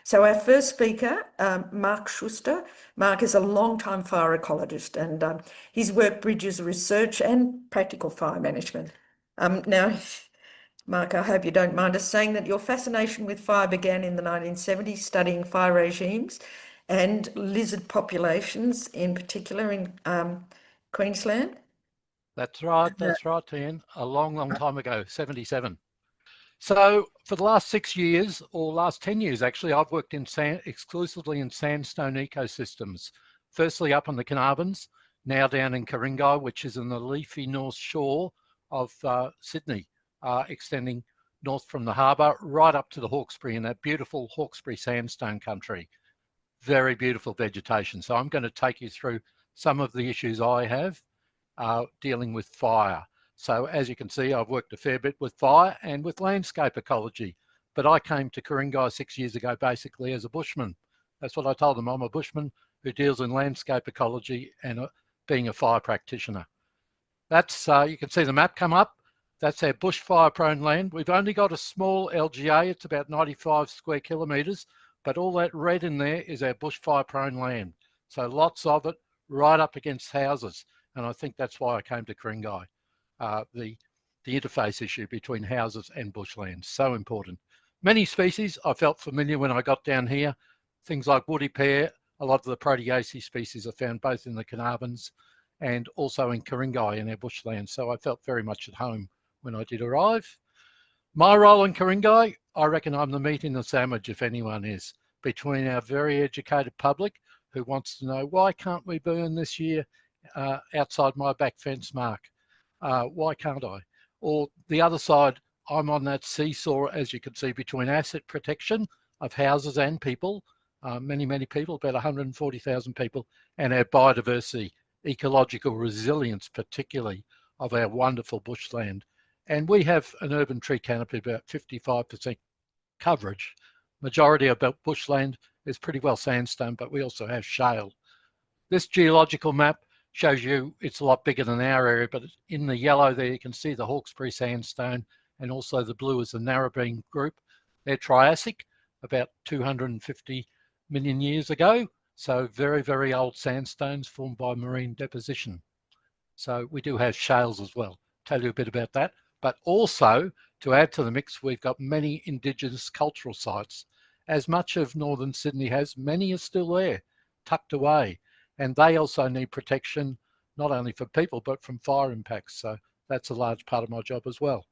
So our first speaker, Mark Schuster. Mark is a long-time fire ecologist, and his work bridges research and practical fire management. Now, Mark, I hope you don't mind us saying that your fascination with fire began in the 1970s, studying fire regimes and lizard populations, in particular in Queensland. That's right, Ian. A long time ago, 77. So for the last 6 years, or last 10 years actually, I've worked exclusively in sandstone ecosystems. Firstly up on the Carnarvons, now down in Ku-ring-gai, which is in the leafy north shore of Sydney, extending north from the harbour right up to the Hawkesbury in that beautiful Hawkesbury sandstone country. Very beautiful vegetation. So I'm going to take you through some of the issues I have dealing with fire. So as you can see, I've worked a fair bit with fire and with landscape ecology, but I came to Ku-ring-gai 6 years ago basically as a bushman. That's what I told them. I'm a bushman who deals in landscape ecology and being a fire practitioner. That's, you can see the map come up. That's our bushfire prone land. We've only got a small LGA. It's about 95 square kilometres, but all that red in there is our bushfire prone land. So lots of it right up against houses. And I think that's why I came to Ku-ring-gai. The interface issue between houses and bushland, so important. Many species I felt familiar when I got down here. Things like woody pear, a lot of the Proteaceae species are found both in the Carnarvons and also in Ku-ring-gai in our bushland. So I felt very much at home when I did arrive. My role in Ku-ring-gai, I reckon I'm the meat in the sandwich, if anyone is, between our very educated public who wants to know, why can't we burn this year outside my back fence, Mark? Why can't I? Or the other side, I'm on that seesaw, as you can see, between asset protection of houses and people, many people, about 140,000 people, and our biodiversity, ecological resilience, particularly of our wonderful bushland. And we have an urban tree canopy, about 55% coverage. Majority of bushland is pretty well sandstone, but we also have shale. This geological map shows you it's a lot bigger than our area, but in the yellow there you can see the Hawkesbury sandstone, and also the blue is the Narrabeen group. They're Triassic, about 250 million years ago. So very old sandstones formed by marine deposition. So we do have shales as well. Tell you a bit about that. But also, to add to the mix, we've got many Indigenous cultural sites. As much of northern Sydney has, many are still there, tucked away. And they also need protection, not only for people, but from fire impacts. So that's a large part of my job as well.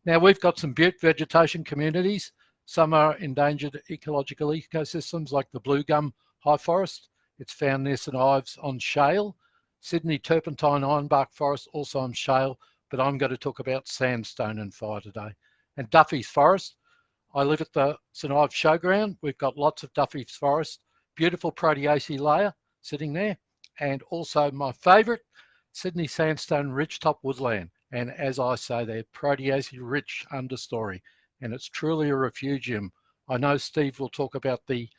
Now we've got some butte vegetation communities. Some are endangered ecological ecosystems like the blue gum high forest. It's found near St Ives on shale. Sydney turpentine ironbark forest also on shale, but I'm going to talk about sandstone and fire today. And Duffy's forest. I live at the St Ives showground. We've got lots of Duffy's forest, beautiful Proteaceae layer sitting there, and also my favourite, Sydney Sandstone Ridgetop Woodland. And as I say, they're Proteaceae-rich understory, and it's truly a refugium. I know Steve will talk about the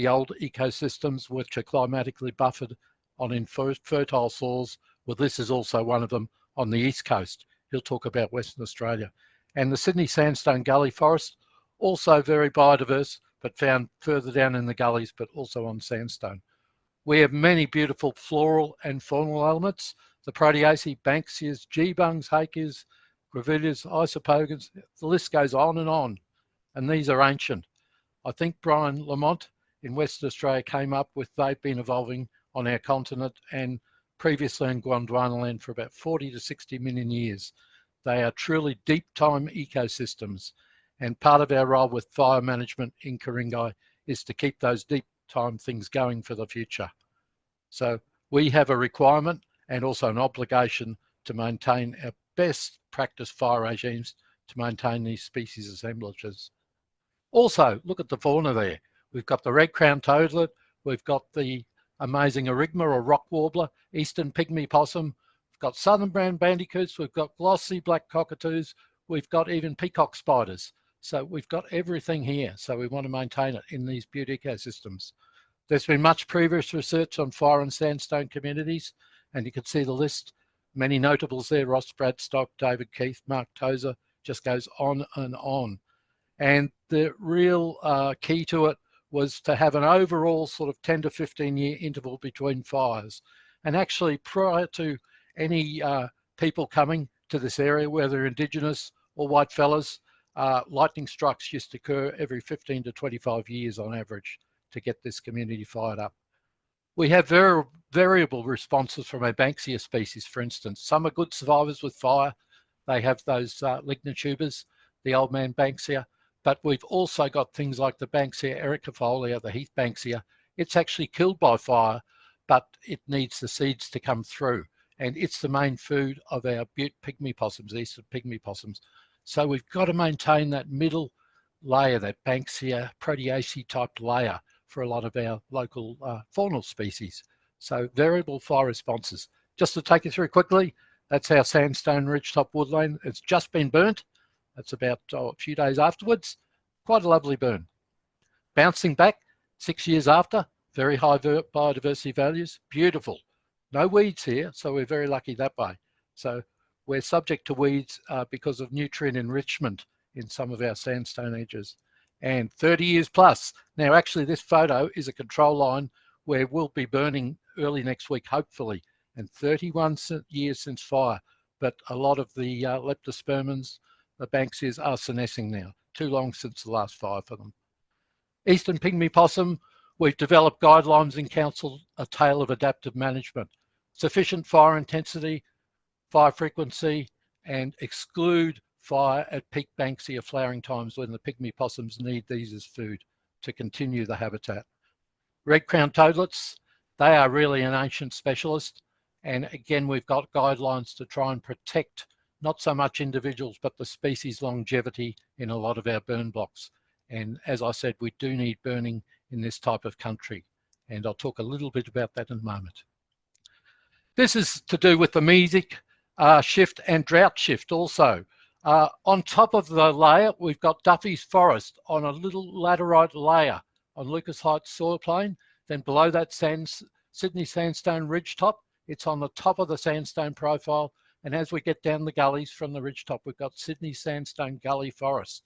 old ecosystems which are climatically buffered on fertile soils. Well, this is also one of them on the east coast. He'll talk about Western Australia. And the Sydney Sandstone Gully forest, also very biodiverse, but found further down in the gullies, but also on sandstone. We have many beautiful floral and faunal elements. The Proteaceae, Banksias, G-bungs, Hakeas, Grevilleas, Isopogans, the list goes on. And these are ancient. I think Brian Lamont in Western Australia came up with, they've been evolving on our continent and previously in Gondwanaland for about 40 to 60 million years. They are truly deep time ecosystems. And part of our role with fire management in Ku-ring-gai is to keep those deep time things going for the future. So we have a requirement and also an obligation to maintain our best practice fire regimes to maintain these species assemblages. Also, look at the fauna there. We've got the red-crowned toadlet, we've got the amazing erigma or rock warbler, eastern pygmy possum, we've got southern brown bandicoots, we've got glossy black-cockatoos, we've got even peacock spiders. So we've got everything here. So we want to maintain it in these butte ecosystems. There's been much previous research on fire and sandstone communities, and you can see the list. Many notables there, Ross Bradstock, David Keith, Mark Tozer, just goes on and on. And the real key to it was to have an overall sort of 10 to 15 year interval between fires. And actually prior to any people coming to this area, whether Indigenous or white fellas, lightning strikes used to occur every 15 to 25 years on average to get this community fired up. We have very variable responses from our Banksia species, for instance. Some are good survivors with fire. They have those lignotubers, the old man Banksia, but we've also got things like the Banksia ericofolia, the heath Banksia. It's actually killed by fire, but it needs the seeds to come through. And it's the main food of our butte pygmy possums, eastern pygmy possums. So we've got to maintain that middle layer, that Banksia Proteaceae type layer for a lot of our local faunal species. So variable fire responses. Just to take you through quickly, that's our Sandstone Ridgetop Woodland. It's just been burnt. That's about a few days afterwards. Quite a lovely burn. Bouncing back 6 years after, very high biodiversity values, beautiful. No weeds here, so we're very lucky that way. So we're subject to weeds because of nutrient enrichment in some of our sandstone edges. And 30 years plus. Now, actually, this photo is a control line where we'll be burning early next week, hopefully, and 31 years since fire. But a lot of the leptospermins, the Banksias, are senescing now. Too long since the last fire for them. Eastern pygmy possum, we've developed guidelines in council, a tale of adaptive management. Sufficient fire intensity, fire frequency, and exclude fire at peak Banksia flowering times when the pygmy possums need these as food to continue the habitat. Red-crowned toadlets, they are really an ancient specialist. And again, we've got guidelines to try and protect not so much individuals, but the species longevity in a lot of our burn blocks. And as I said, we do need burning in this type of country. And I'll talk a little bit about that in a moment. This is to do with the mesic shift and drought shift also. On top of the layer, we've got Duffy's forest on a little laterite layer on Lucas Heights soil plain. Then below that, Sydney Sandstone Ridgetop. It's on the top of the sandstone profile. And as we get down the gullies from the ridgetop, we've got Sydney Sandstone Gully Forest.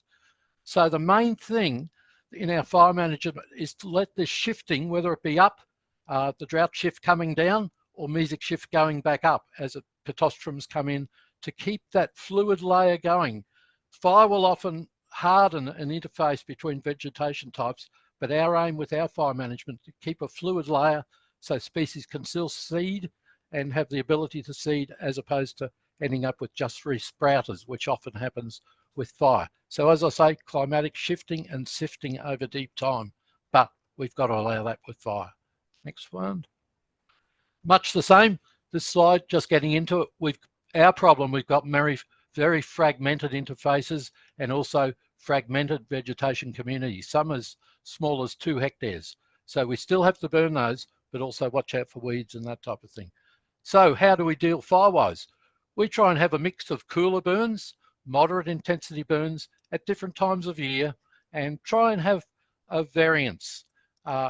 So the main thing in our fire management is to let this shifting, whether it be up, the drought shift coming down, or mesic shift going back up as pitostrums come in, to keep that fluid layer going. Fire will often harden an interface between vegetation types, but our aim with our fire management is to keep a fluid layer so species can still seed and have the ability to seed, as opposed to ending up with just resprouters, which often happens with fire. So as I say, climatic shifting and sifting over deep time, but we've got to allow that with fire. Next one. Much the same, this slide, just getting into it. We've got very fragmented interfaces and also fragmented vegetation communities, some as small as 2 hectares. So we still have to burn those, but also watch out for weeds and that type of thing. So how do we deal fire-wise? We try and have a mix of cooler burns, moderate intensity burns at different times of year, and try and have a variance.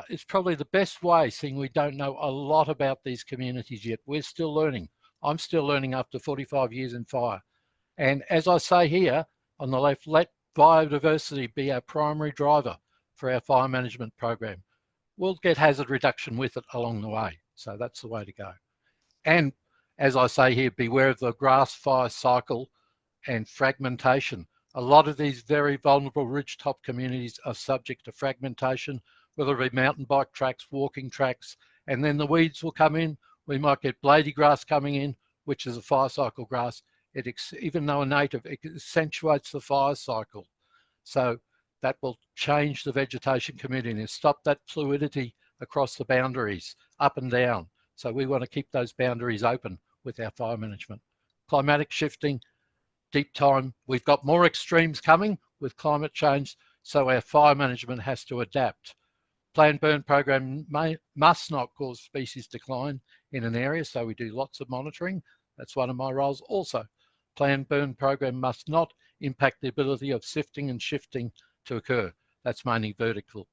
It's probably the best way, seeing we don't know a lot about these communities yet. We're still learning. I'm still learning after 45 years in fire. And as I say here on the left, let biodiversity be our primary driver for our fire management program. We'll get hazard reduction with it along the way. So that's the way to go. And as I say here, beware of the grass fire cycle and fragmentation. A lot of these very vulnerable ridgetop communities are subject to fragmentation, whether it be mountain bike tracks, walking tracks, and then the weeds will come in. We might get blady grass coming in, which is a fire cycle grass. Even though a native, it accentuates the fire cycle. So that will change the vegetation community and stop that fluidity across the boundaries, up and down. So we want to keep those boundaries open with our fire management. Climatic shifting, deep time. We've got more extremes coming with climate change, so our fire management has to adapt. Planned burn program must not cause species decline in an area, so we do lots of monitoring. That's one of my roles. Also, planned burn program must not impact the ability of sifting and shifting to occur. That's mainly vertical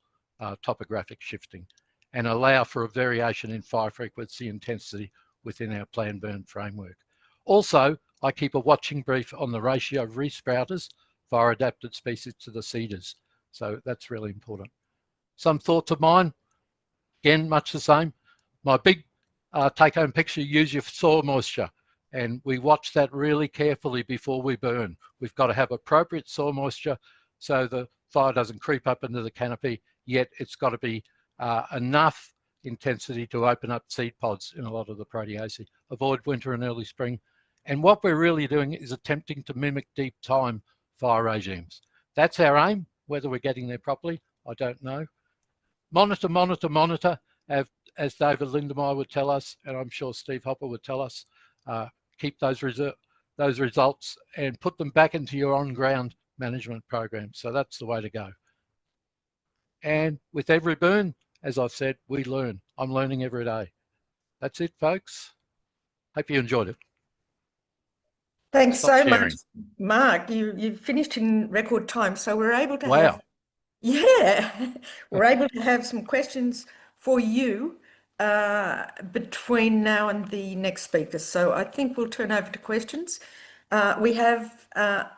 topographic shifting, and allow for a variation in fire frequency intensity within our planned burn framework. Also, I keep a watching brief on the ratio of resprouters, fire adapted species to the seeders. So that's really important. Some thoughts of mine, again, much the same. My big take-home picture, use your soil moisture. And we watch that really carefully before we burn. We've got to have appropriate soil moisture so the fire doesn't creep up into the canopy, yet it's got to be enough intensity to open up seed pods in a lot of the Proteaceae. Avoid winter and early spring. And what we're really doing is attempting to mimic deep time fire regimes. That's our aim. Whether we're getting there properly, I don't know. Monitor, monitor, monitor, as David Lindemeyer would tell us, and I'm sure Steve Hopper would tell us, keep those results and put them back into your on-ground management program. So that's the way to go. And with every burn, as I've said, we learn. I'm learning every day. That's it, folks. Hope you enjoyed it. Thanks Stop so sharing. much, Mark. You finished in record time, so we're able to Wow. have, yeah, we're able to have some questions for you between now and the next speaker. So I think we'll turn over to questions. We have a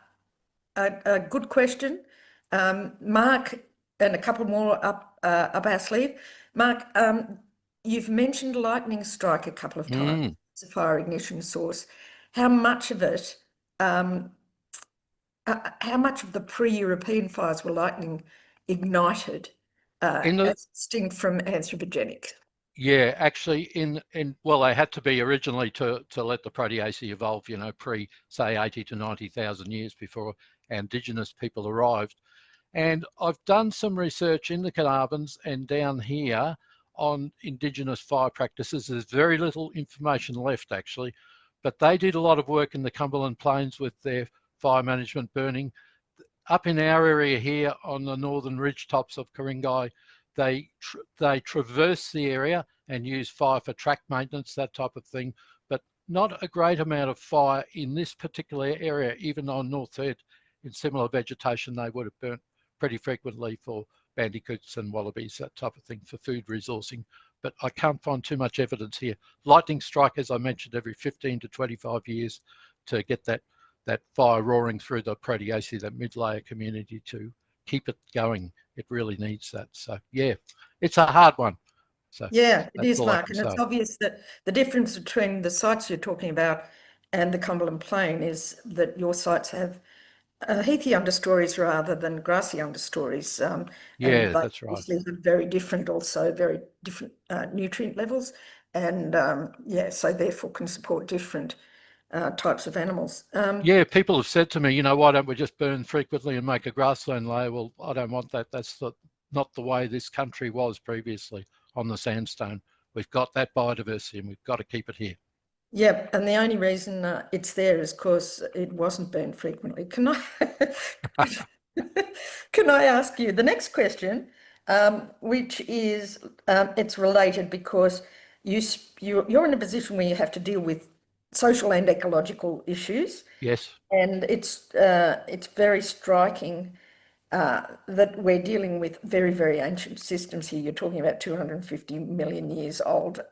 good question. Mark, and a couple more up our sleeve. Mark, you've mentioned lightning strike a couple of times as a fire ignition source. How much of it, how much of the pre-European fires were lightning ignited as distinct from anthropogenic? Yeah, actually, well, they had to be originally to let the Proteaceae evolve, you know, say 80 to 90,000 years before indigenous people arrived. And I've done some research in the Carnarvons and down here on indigenous fire practices. There's very little information left, actually, but they did a lot of work in the Cumberland Plains with their fire management burning. Up in our area here on the northern ridge tops of Ku-ring-gai, they traverse the area and use fire for track maintenance, that type of thing, but not a great amount of fire in this particular area. Even on North Head, in similar vegetation, they would have burnt pretty frequently for bandicoots and wallabies, that type of thing, for food resourcing. But I can't find too much evidence here. Lightning strike, as I mentioned, every 15 to 25 years to get that fire roaring through the Proteaceae, that mid-layer community, to keep it going. It really needs that. So yeah, it's a hard one. So yeah, it is, Mark, and it's obvious that the difference between the sites you're talking about and the Cumberland Plain is that your sites have heathy understories rather than grassy understories. Yeah, and they that's right. obviously have very different nutrient levels, and yeah, so therefore can support different types of animals. Yeah, people have said to me, you know, why don't we just burn frequently and make a grassland layer? Well, I don't want that. That's not the way this country was previously on the sandstone. We've got that biodiversity and we've got to keep it here. Yep, and the only reason it's there is because it wasn't burned frequently. Can I can I ask you the next question, which is it's related because you're in a position where you have to deal with social and ecological issues. Yes. And it's very striking that we're dealing with very, very ancient systems here. You're talking about 250 million years old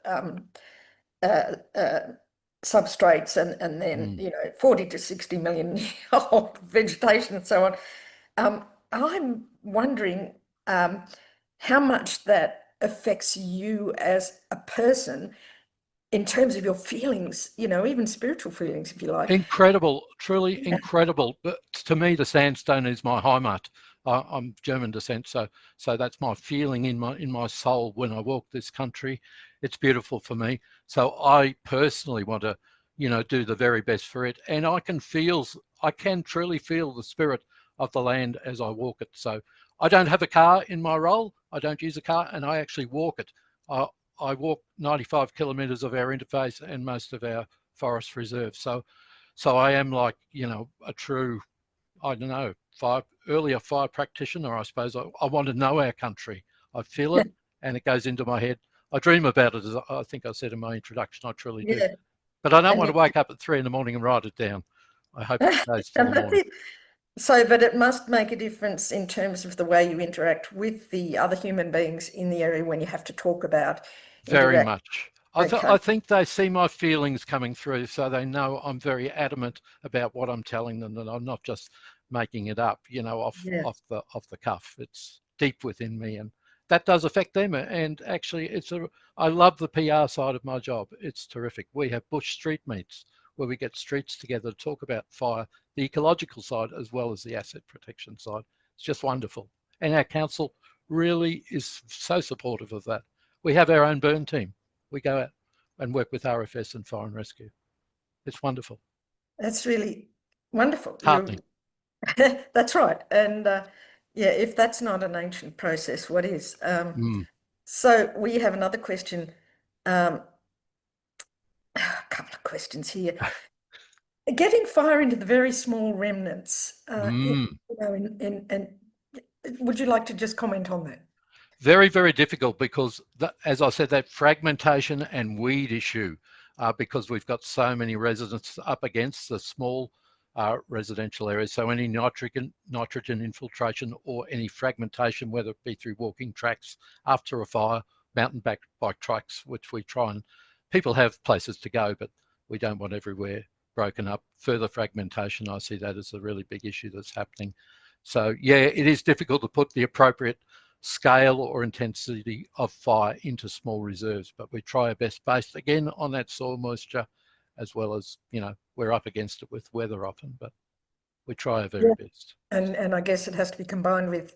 substrates, and then 40 to 60 million year old vegetation and so on. I'm wondering how much that affects you as a person in terms of your feelings, even spiritual feelings, if you like. Incredible, truly incredible. But to me, the sandstone is my Heimat. I'm German descent, so that's my feeling in my soul when I walk this country. It's beautiful for me. So I personally want to, do the very best for it, and I can truly feel the spirit of the land as I walk it. So I don't have a car in my role. I don't use a car, and I actually walk it. I walk 95 kilometres of our interface and most of our forest reserve. So I am like, a true, I don't know, earlier fire practitioner, I suppose. I want to know our country. I feel it and it goes into my head. I dream about it, as I think I said in my introduction. I truly do. But I don't want to wake up at 3 in the morning and write it down. I hope it stays till the morning. So, but it must make a difference in terms of the way you interact with the other human beings in the area when you have to talk about. Very much. I think they see my feelings coming through, so they know I'm very adamant about what I'm telling them, that I'm not just making it up, off the cuff. It's deep within me, and that does affect them. And actually, I love the PR side of my job. It's terrific. We have bush street meets where we get streets together to talk about fire, the ecological side as well as the asset protection side. It's just wonderful. And our council really is so supportive of that. We have our own burn team. We go out and work with RFS and Fire and Rescue. It's wonderful. That's really wonderful. Heartening. That's right. And yeah, if that's not an ancient process, what is? So we have another question. A couple of questions here. Getting fire into the very small remnants, you know, and would you like to just comment on that? Very, very difficult because, as I said, that fragmentation and weed issue, because we've got so many residents up against the small residential areas. So any nitrogen infiltration or any fragmentation, whether it be through walking tracks after a fire, mountain bike tracks, which we try and, people have places to go, but we don't want everywhere broken up. Further fragmentation, I see that as a really big issue that's happening. So yeah, it is difficult to put the appropriate scale or intensity of fire into small reserves, but we try our best based again on that soil moisture, as well as, you know, we're up against it with weather often, but we try our very best. And I guess it has to be combined with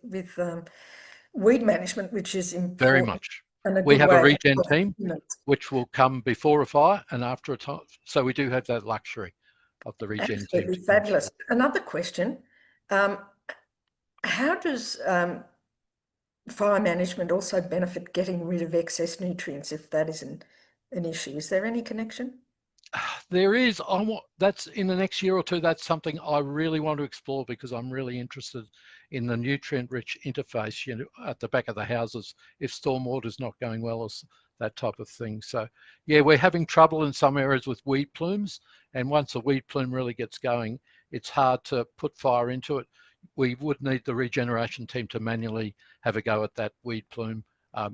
weed management, which is important. Very much. And we have a regen of, team, which will come before a fire and after a time. So we do have that luxury of the regen absolutely team. Fabulous. Another question, how does fire management also benefit getting rid of excess nutrients, if that is an issue? Is there any connection? There is. That's in the next year or two. That's something I really want to explore, because I'm really interested in the nutrient-rich interface, you know, at the back of the houses, if stormwater is not going well, or that type of thing. So yeah, we're having trouble in some areas with weed plumes, and once a weed plume really gets going, it's hard to put fire into it. We would need the regeneration team to manually have a go at that weed plume,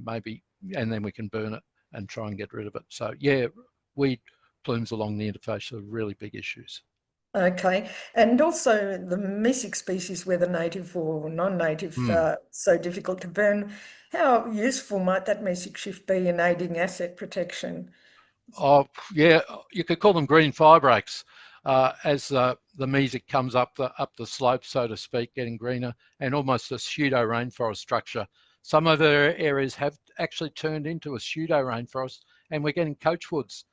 maybe, and then we can burn it and try and get rid of it. So yeah, weed plumes along the interface are really big issues. Okay, and also the mesic species, whether native or non-native, so difficult to burn. How useful might that mesic shift be in aiding asset protection? Oh yeah, you could call them green fire breaks. As the mesic comes up the slope, so to speak, getting greener, and almost a pseudo rainforest structure. Some of our areas have actually turned into a pseudo rainforest, and we're getting coachwoods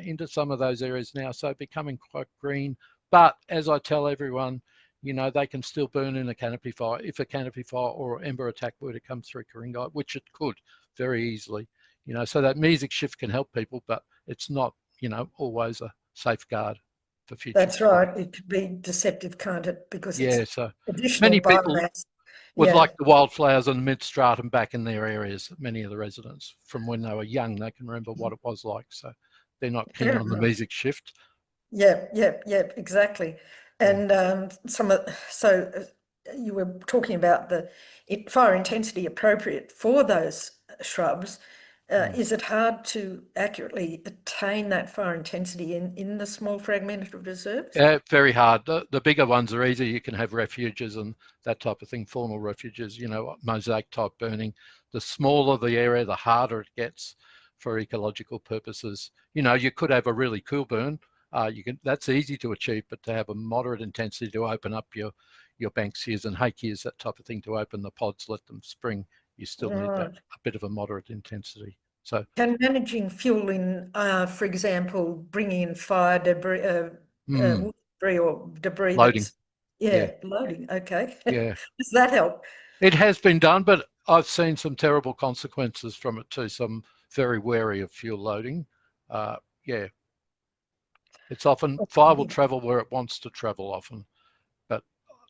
into some of those areas now, so becoming quite green. But as I tell everyone, you know, they can still burn in a canopy fire if a canopy fire or ember attack were to come through Ku-ring-gai, which it could very easily. You know, so that mesic shift can help people, but it's not, you know, always a safeguard for future. That's right. It could be deceptive, can't it? Because it's so additional many people biomass. would like the wildflowers and mid-stratum back in their areas. Many of the residents, from when they were young, they can remember what it was like. So they're not keen on the mesic shift. Yeah, exactly. And so you were talking about the fire intensity appropriate for those shrubs. Is it hard to accurately attain that fire intensity in the small fragmented reserves? Very hard. The bigger ones are easy. You can have refuges and that type of thing, formal refuges, you know, mosaic type burning. The smaller the area, the harder it gets for ecological purposes. You know, you could have a really cool burn. That's easy to achieve, but to have a moderate intensity to open up your Banksias and Hakeas, that type of thing, to open the pods, let them spring, you still need that, a bit of a moderate intensity. So can managing fuel in, for example, bringing in fire debris, or debris loading. Loading. Okay. Yeah. Does that help? It has been done, but I've seen some terrible consequences from it too. So I'm very wary of fuel loading. It's often, fire will travel where it wants to travel often, but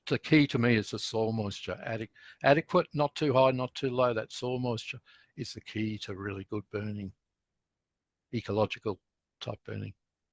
the key to me is the soil moisture. Adequate, not too high, not too low. That soil moisture is the key to really good burning, ecological type burning.